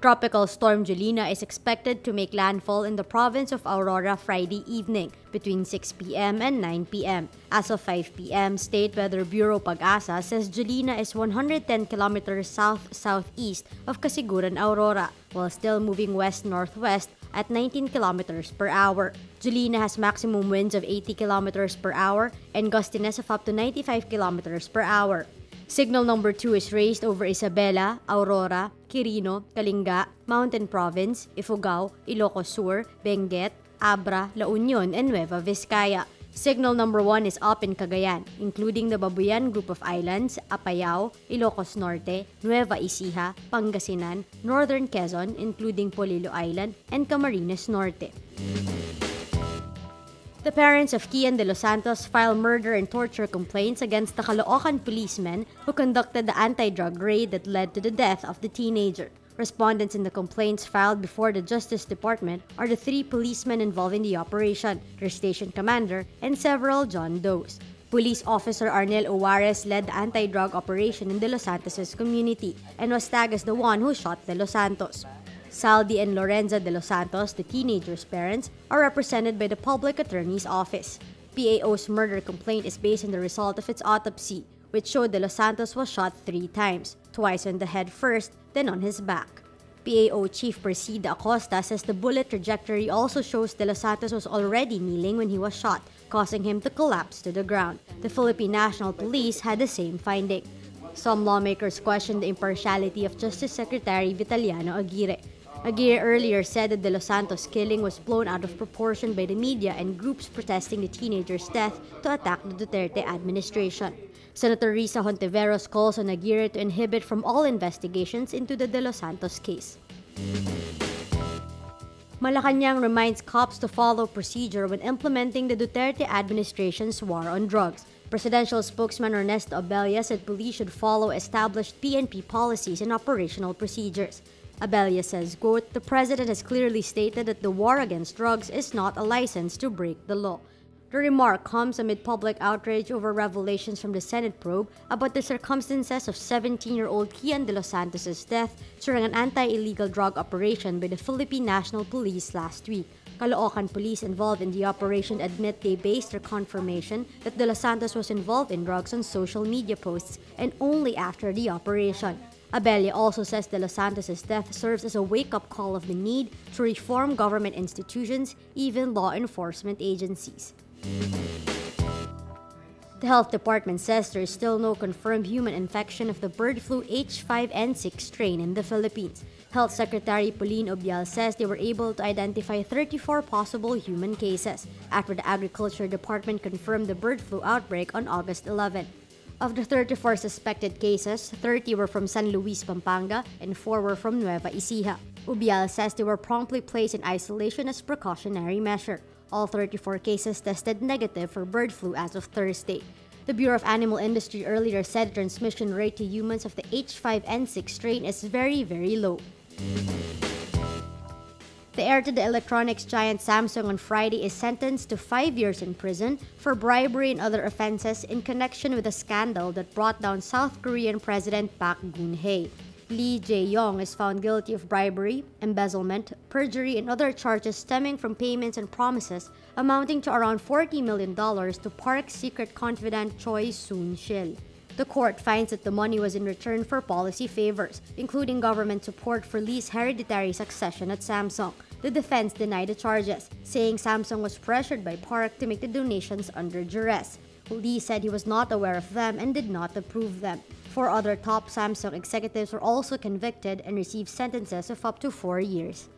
Tropical storm Jolina is expected to make landfall in the province of Aurora Friday evening between 6 p.m. and 9 p.m. As of 5 p.m., State Weather Bureau Pag-asa says Jolina is 110 kilometers south-southeast of Casiguran, Aurora, while still moving west-northwest at 19 kilometers per hour. Jolina has maximum winds of 80 kilometers per hour and gustiness of up to 95 kilometers per hour. Signal number 2 is raised over Isabela, Aurora, Quirino, Kalinga, Mountain Province, Ifugao, Ilocos Sur, Benguet, Abra, La Union, and Nueva Vizcaya. Signal number 1 is up in Cagayan, including the Babuyan Group of Islands, Apayao, Ilocos Norte, Nueva Ecija, Pangasinan, Northern Quezon, including Polillo Island, and Camarines Norte. The parents of Kian de los Santos filed murder and torture complaints against the Caloocan policemen who conducted the anti-drug raid that led to the death of the teenager. Respondents in the complaints filed before the Justice Department are the 3 policemen involved in the operation, their station commander, and several John Does. Police officer Arnel Uwares led the anti-drug operation in De Los Santos' community and was tagged as the one who shot De Los Santos. Saldi and Lorenza de los Santos, the teenager's parents, are represented by the Public Attorney's Office. PAO's murder complaint is based on the result of its autopsy, which showed de los Santos was shot 3 times, twice on the head first, then on his back. PAO Chief Persida Acosta says the bullet trajectory also shows de los Santos was already kneeling when he was shot, causing him to collapse to the ground. The Philippine National Police had the same finding. Some lawmakers questioned the impartiality of Justice Secretary Vitaliano Aguirre. Aguirre earlier said that De Los Santos' killing was blown out of proportion by the media and groups protesting the teenager's death to attack the Duterte administration. Senator Risa Hontiveros calls on Aguirre to inhibit from all investigations into the De Los Santos case. Malacanang reminds cops to follow procedure when implementing the Duterte administration's war on drugs. Presidential spokesman Ernesto Abella said police should follow established PNP policies and operational procedures. Abella says, quote, "The president has clearly stated that the war against drugs is not a license to break the law." The remark comes amid public outrage over revelations from the Senate probe about the circumstances of 17-year-old Kian de los Santos' death during an anti-illegal drug operation by the Philippine National Police last week. Caloocan police involved in the operation admit they based their confirmation that de los Santos was involved in drugs on social media posts and only after the operation. Abella also says de los Santos' death serves as a wake-up call of the need to reform government institutions, even law enforcement agencies. The health department says there is still no confirmed human infection of the bird flu H5N6 strain in the Philippines. Health Secretary Pauline Obial says they were able to identify 34 possible human cases after the Agriculture Department confirmed the bird flu outbreak on August 11. Of the 34 suspected cases, 30 were from San Luis, Pampanga, and 4 were from Nueva Ecija. Ubial says they were promptly placed in isolation as precautionary measure. All 34 cases tested negative for bird flu as of Thursday. The Bureau of Animal Industry earlier said the transmission rate to humans of the H5N6 strain is very, very low. The heir to the electronics giant Samsung on Friday is sentenced to 5 years in prison for bribery and other offenses in connection with a scandal that brought down South Korean President Park Geun-Hye. Lee Jae-Yong is found guilty of bribery, embezzlement, perjury, and other charges stemming from payments and promises amounting to around $40 million to Park's secret confidant Choi Soon-Sil. The court finds that the money was in return for policy favors, including government support for Lee's hereditary succession at Samsung. The defense denied the charges, saying Samsung was pressured by Park to make the donations under duress. Lee said he was not aware of them and did not approve them. 4 other top Samsung executives were also convicted and received sentences of up to 4 years.